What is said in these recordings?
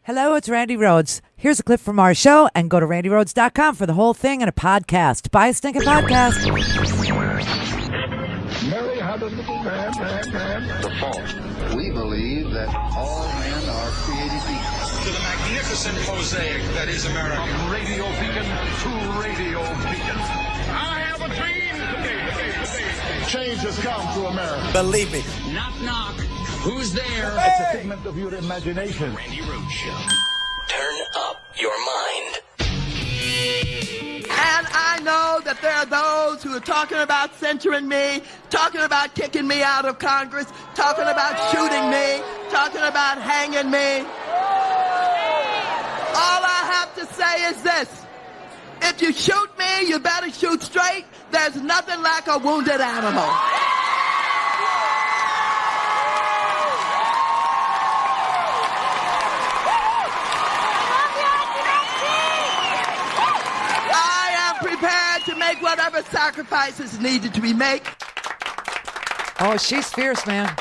Hello, it's Randi Rhodes. Here's a clip from our show, and go to randyrhodes.com for the whole thing and a podcast. Buy a stinking podcast. Mary had a little man. The fault. We believe that all men are created equal. To the magnificent mosaic that is America. From radio beacon to radio beacon. I have a dream today. Change has come to America. Believe me. Knock, knock. Who's there? It's a figment of your imagination. Randi Rhodes Show. Turn up your mind. And I know that there are those who are talking about censuring me, talking about kicking me out of Congress, talking about shooting me, talking about hanging me. All I have to say is this. If you shoot me, you better shoot straight. There's nothing like a wounded animal. To make whatever sacrifices needed to be made. Oh, she's fierce, man.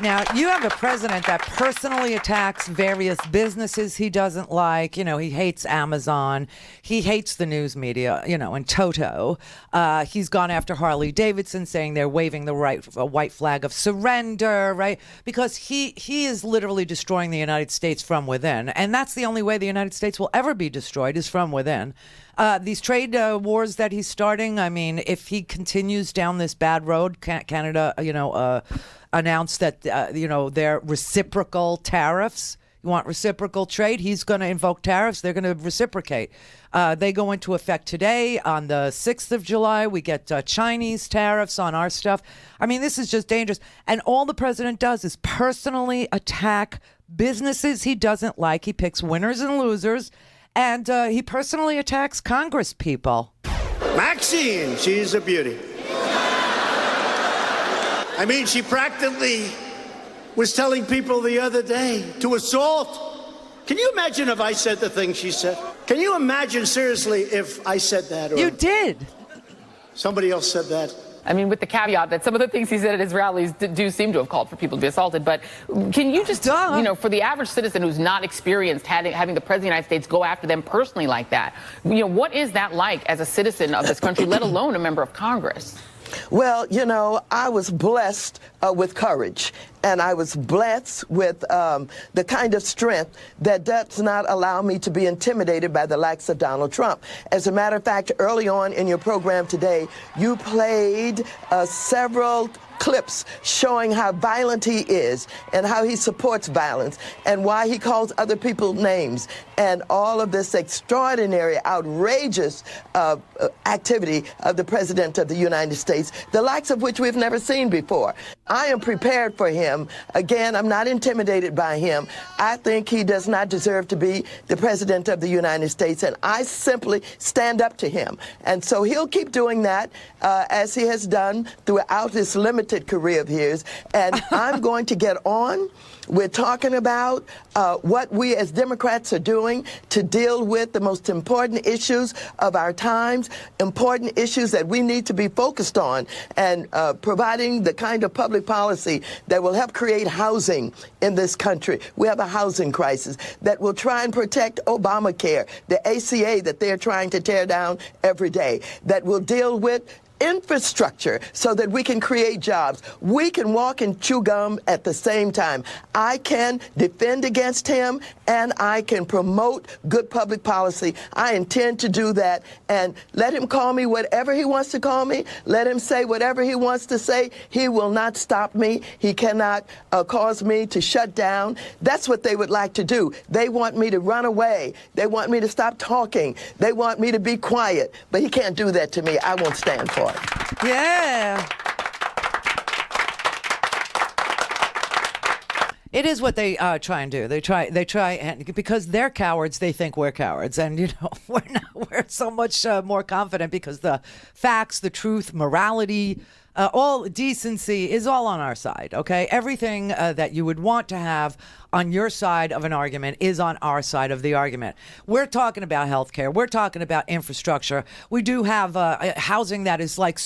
Now, you have a president that personally attacks various businesses he doesn't like. You know, he hates Amazon. He hates the news media, you know, in toto. He's gone after Harley Davidson, saying they're waving the white flag of surrender, right? Because he is literally destroying the United States from within. And that's the only way the United States will ever be destroyed, is from within. These trade wars that he's starting, I mean, if he continues down this bad road, Canada, announced that, they're reciprocal tariffs. You want reciprocal trade? He's going to invoke tariffs. They're going to reciprocate. They go into effect today on the 6th of July. We get Chinese tariffs on our stuff. I mean, this is just dangerous. And all the president does is personally attack businesses he doesn't like. He picks winners and losers. And he personally attacks Congress people. Maxine, she's a beauty. I mean, she practically was telling people the other day to assault. Can you imagine if I said the thing she said? Can you imagine, seriously, if I said that? Or you did. Somebody else said that. I mean, with the caveat that some of the things he said at his rallies do seem to have called for people to be assaulted. But can you just, for the average citizen who's not experienced having the President of the United States go after them personally like that, what is that like as a citizen of this country, let alone a member of Congress? Well, I was blessed with courage, and I was blessed with the kind of strength that does not allow me to be intimidated by the likes of Donald Trump. As a matter of fact, early on in your program today, you played several clips showing how violent he is and how he supports violence and why he calls other people names and all of this extraordinary, outrageous activity of the President of the United States, the likes of which we've never seen before. I am prepared for him. Again, I'm not intimidated by him. I think he does not deserve to be the President of the United States, and I simply stand up to him. And so he'll keep doing that as he has done throughout this limited career of his. And I'm going to get on. We're talking about what we as Democrats are doing to deal with the most important issues of our times, important issues that we need to be focused on, and providing the kind of public policy that will help create housing in this country. We have a housing crisis that will try and protect Obamacare, the ACA that they're trying to tear down every day, that will deal with infrastructure so that we can create jobs. We can walk and chew gum at the same time. I can defend against him and I can promote good public policy. I intend to do that, and let him call me whatever he wants to call me. Let him say whatever he wants to say. He will not stop me. He cannot cause me to shut down. That's what they would like to do. They want me to run away. They want me to stop talking. They want me to be quiet. But he can't do that to me. I won't stand for it. Yeah. It is what they try and do. They try, and because they're cowards, they think we're cowards, and we're so much more confident because the facts, the truth, morality, all decency is all on our side. Okay, everything that you would want to have on your side of an argument is on our side of the argument. We're talking about healthcare. We're talking about infrastructure. We do have housing that is like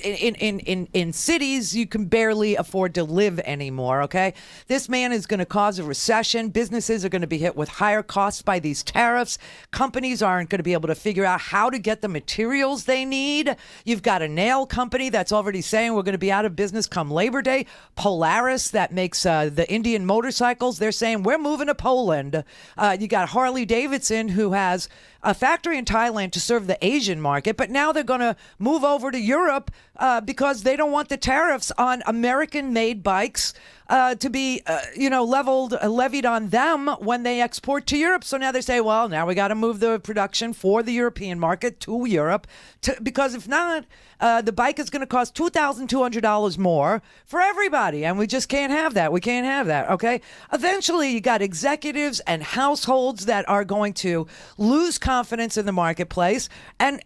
in cities you can barely afford to live anymore. Okay, this man is going to cause a recession. Businesses are going to be hit with higher costs by these tariffs. Companies aren't going to be able to figure out how to get the materials they need. You've got a nail company that's already saying we're going to be out of business come Labor Day. Polaris, that makes the Indian motorcycles, they're saying we're moving to Poland. You got Harley Davidson, who has a factory in Thailand to serve the Asian market, but now they're going to move over to Europe because they don't want the tariffs on American-made bikes to be, levied on them when they export to Europe. So now they say, well, now we got to move the production for the European market to Europe, because if not, the bike is going to cost $2,200 more for everybody, and we just can't have that. We can't have that. Okay. Eventually, you got executives and households that are going to lose confidence in the marketplace, and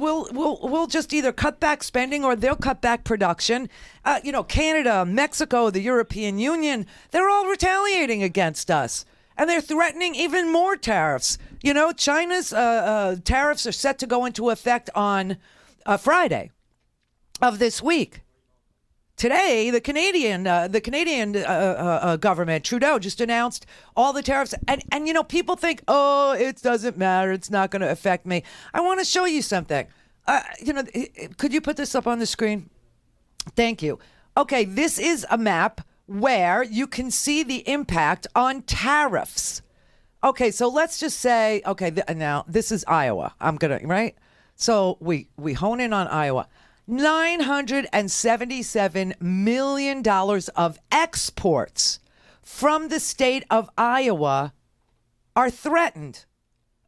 we'll just either cut back spending or they'll cut back production. Canada, Mexico, the European Union, they're all retaliating against us. And they're threatening even more tariffs. China's tariffs are set to go into effect on Friday of this week. Today, the Canadian government, Trudeau, just announced all the tariffs. And people think, oh, it doesn't matter. It's not going to affect me. I want to show you something. Could you put this up on the screen? Thank you. Okay, this is a map where you can see the impact on tariffs. Okay, so let's just say, now this is Iowa. Right? So we hone in on Iowa. $977 million of exports from the state of Iowa are threatened.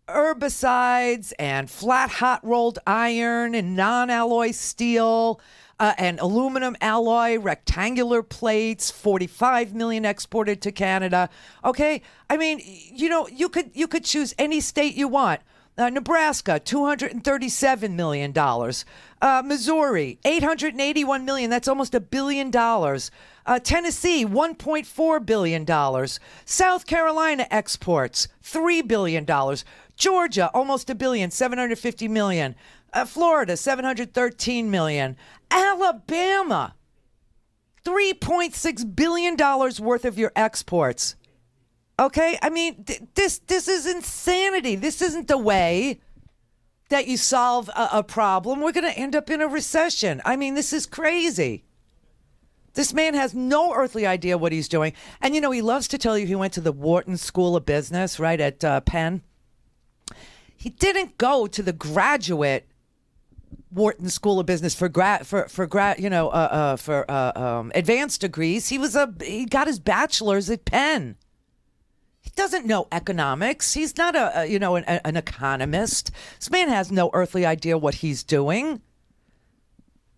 Herbicides and flat hot rolled iron and non-alloy steel and aluminum alloy rectangular plates, 45 million exported to Canada. Okay, I mean, you could choose any state you want. Nebraska, $237 million. Missouri, $881 million. That's almost $1 billion. Tennessee, $1.4 billion. South Carolina exports, $3 billion. Georgia, almost $1 billion, $750 million. Florida, $713 million. Alabama, $3.6 billion worth of your exports. Okay, I mean, this is insanity. This isn't the way that you solve a problem. We're going to end up in a recession. I mean, this is crazy. This man has no earthly idea what he's doing. And, he loves to tell you he went to the Wharton School of Business, right, at Penn. He didn't go to the graduate Wharton School of Business for advanced degrees. He got his bachelor's at Penn. He doesn't know economics. He's not an economist. This man has no earthly idea what he's doing.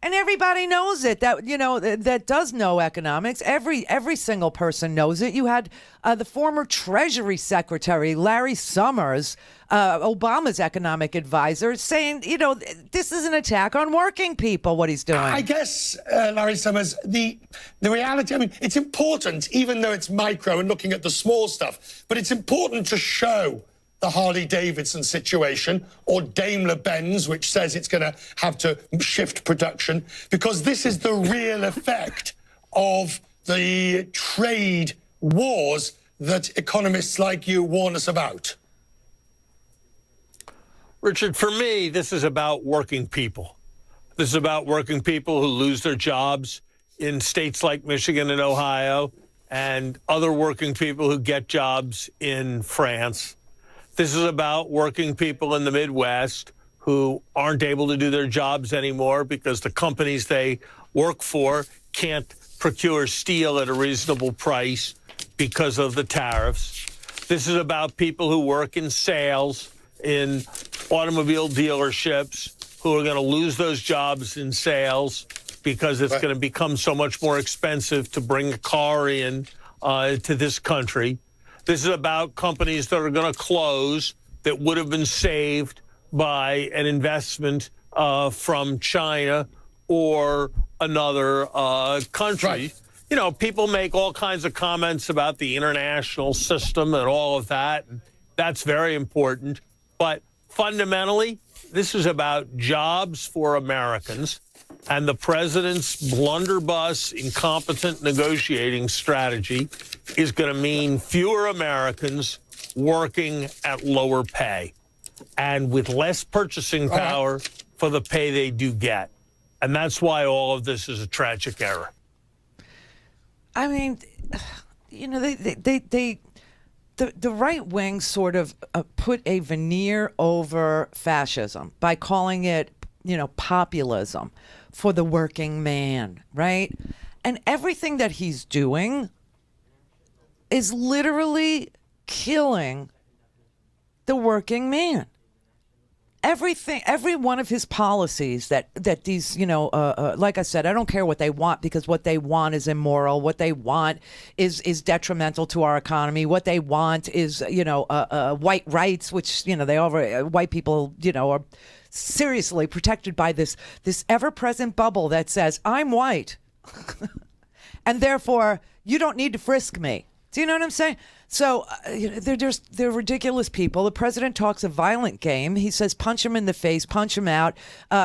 And everybody knows it, that does know economics. Every single person knows it. You had the former Treasury Secretary, Larry Summers, Obama's economic advisor, saying, this is an attack on working people, what he's doing. I guess, Larry Summers, the reality, I mean, it's important, even though it's micro and looking at the small stuff, but it's important to show the Harley-Davidson situation, or Daimler-Benz, which says it's going to have to shift production, because this is the real effect of the trade wars that economists like you warn us about. Richard, for me, this is about working people. This is about working people who lose their jobs in states like Michigan and Ohio, and other working people who get jobs in France. This is about working people in the Midwest who aren't able to do their jobs anymore because the companies they work for can't procure steel at a reasonable price because of the tariffs. This is about people who work in sales, in automobile dealerships, who are going to lose those jobs in sales because it's going to become so much more expensive to bring a car in to this country. This is about companies that are going to close that would have been saved by an investment from China or another country. people make all kinds of comments about the international system and all of that. And that's very important. But fundamentally, this is about jobs for Americans. And the president's blunderbuss, incompetent negotiating strategy is going to mean fewer Americans working at lower pay and with less purchasing power for the pay they do get. And that's why all of this is a tragic error. I mean, the right wing sort of put a veneer over fascism by calling it, populism for the working man, right? And everything that he's doing is literally killing the working man. Everything, every one of his policies that these, like I said, I don't care what they want, because what they want is immoral. What they want is detrimental to our economy. What they want is, white rights, which, white people, are seriously protected by this ever-present bubble that says, I'm white, and therefore you don't need to frisk me. Do you know what I'm saying? So they're ridiculous people. The president talks a violent game. He says, punch him in the face, punch him out.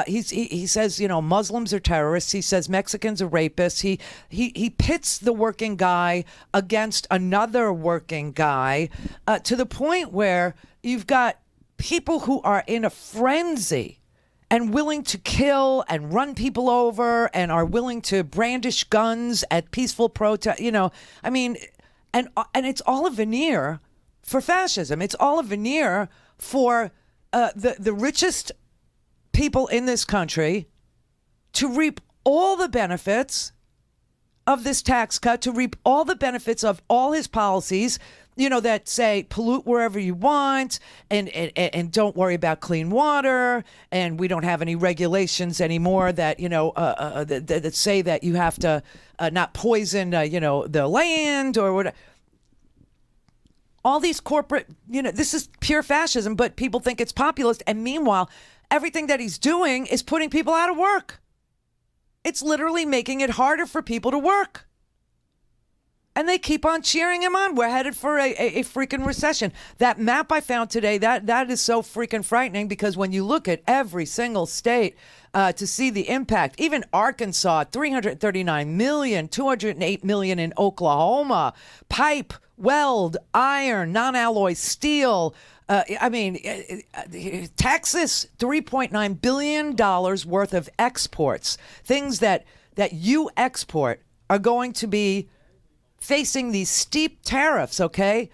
He says, Muslims are terrorists. He says Mexicans are rapists. He pits the working guy against another working guy to the point where you've got people who are in a frenzy and willing to kill and run people over and are willing to brandish guns at peaceful protest. And it's all a veneer for fascism. It's all a veneer for the richest people in this country to reap all the benefits of this tax cut, to reap all the benefits of all his policies, that say pollute wherever you want and don't worry about clean water. And we don't have any regulations anymore that, that say that you have to not poison, the land or whatever. All these corporate, this is pure fascism, but people think it's populist. And meanwhile, everything that he's doing is putting people out of work. It's literally making it harder for people to work. And they keep on cheering him on. We're headed for a freaking recession. That map I found today, that is so freaking frightening, because when you look at every single state to see the impact, even Arkansas, 339 million, 208 million in Oklahoma, pipe, weld, iron, non-alloy steel. Texas, $3.9 billion worth of exports. Things that you export are going to be facing these steep tariffs, okay?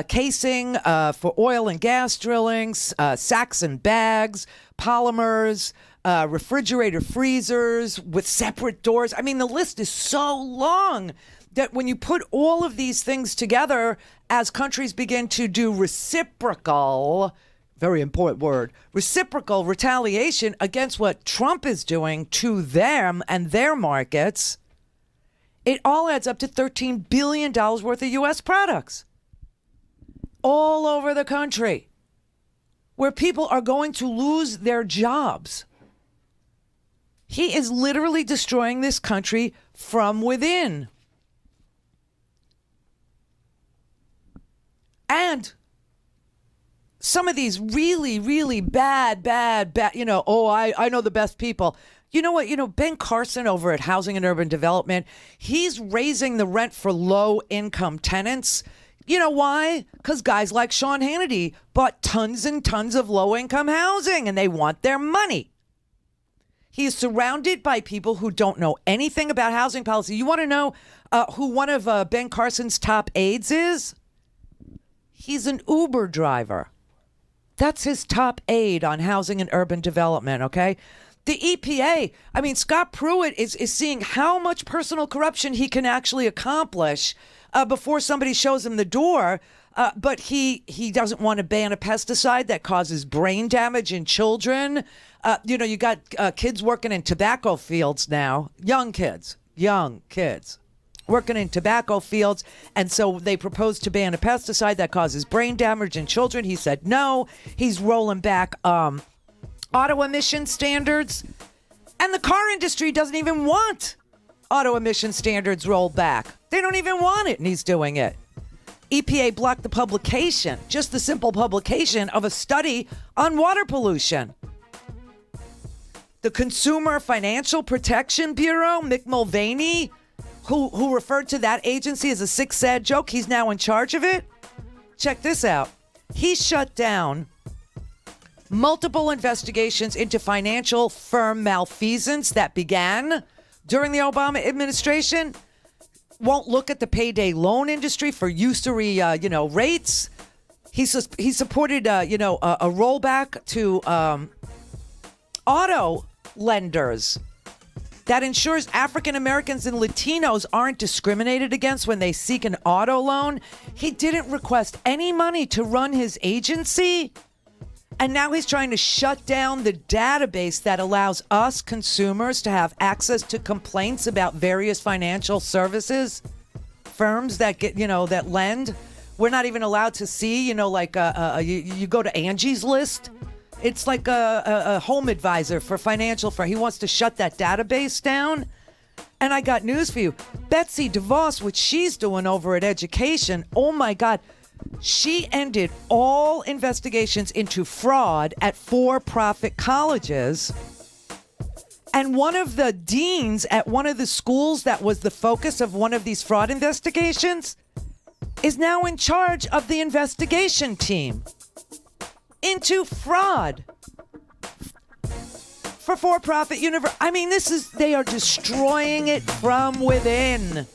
Casing for oil and gas drillings, sacks and bags, polymers, refrigerator freezers with separate doors. I mean, the list is so long that when you put all of these things together, as countries begin to do reciprocal, very important word, reciprocal retaliation against what Trump is doing to them and their markets, it all adds up to $13 billion worth of U.S. products all over the country, where people are going to lose their jobs. He is literally destroying this country from within. And some of these really, really bad, I know the best people. You know what? Ben Carson over at Housing and Urban Development, he's raising the rent for low-income tenants. You know why? Because guys like Sean Hannity bought tons and tons of low-income housing, and they want their money. He is surrounded by people who don't know anything about housing policy. You want to know who one of Ben Carson's top aides is? He's an Uber driver. That's his top aide on housing and urban development, okay? The EPA, Scott Pruitt is seeing how much personal corruption he can actually accomplish before somebody shows him the door. But he doesn't want to ban a pesticide that causes brain damage in children. You got kids working in tobacco fields now, young kids working in tobacco fields. And so they proposed to ban a pesticide that causes brain damage in children. He said no. He's rolling back auto emission standards. And the car industry doesn't even want auto emission standards rolled back. They don't even want it, and he's doing it. EPA blocked the publication, just the simple publication of a study on water pollution. The Consumer Financial Protection Bureau, Mick Mulvaney, who referred to that agency as a sick, sad joke, he's now in charge of it. Check this out. He shut down multiple investigations into financial firm malfeasance that began during the Obama administration. Won't look at the payday loan industry for usury, rates. He supported, a rollback to auto lenders that ensures African Americans and Latinos aren't discriminated against when they seek an auto loan. He didn't request any money to run his agency. And now he's trying to shut down the database that allows us consumers to have access to complaints about various financial services firms that get, that lend. We're not even allowed to see, you go to Angie's List. It's like a home advisor for financial firm. He wants to shut that database down. And I got news for you. Betsy DeVos, what she's doing over at education, oh my God. She ended all investigations into fraud at for-profit colleges. And one of the deans at one of the schools that was the focus of one of these fraud investigations is now in charge of the investigation team into fraud for for-profit university. I mean, they are destroying it from within.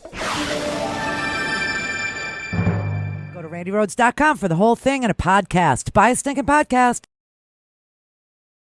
Go to RandiRhodes.com for the whole thing and a podcast. Buy a stinking podcast.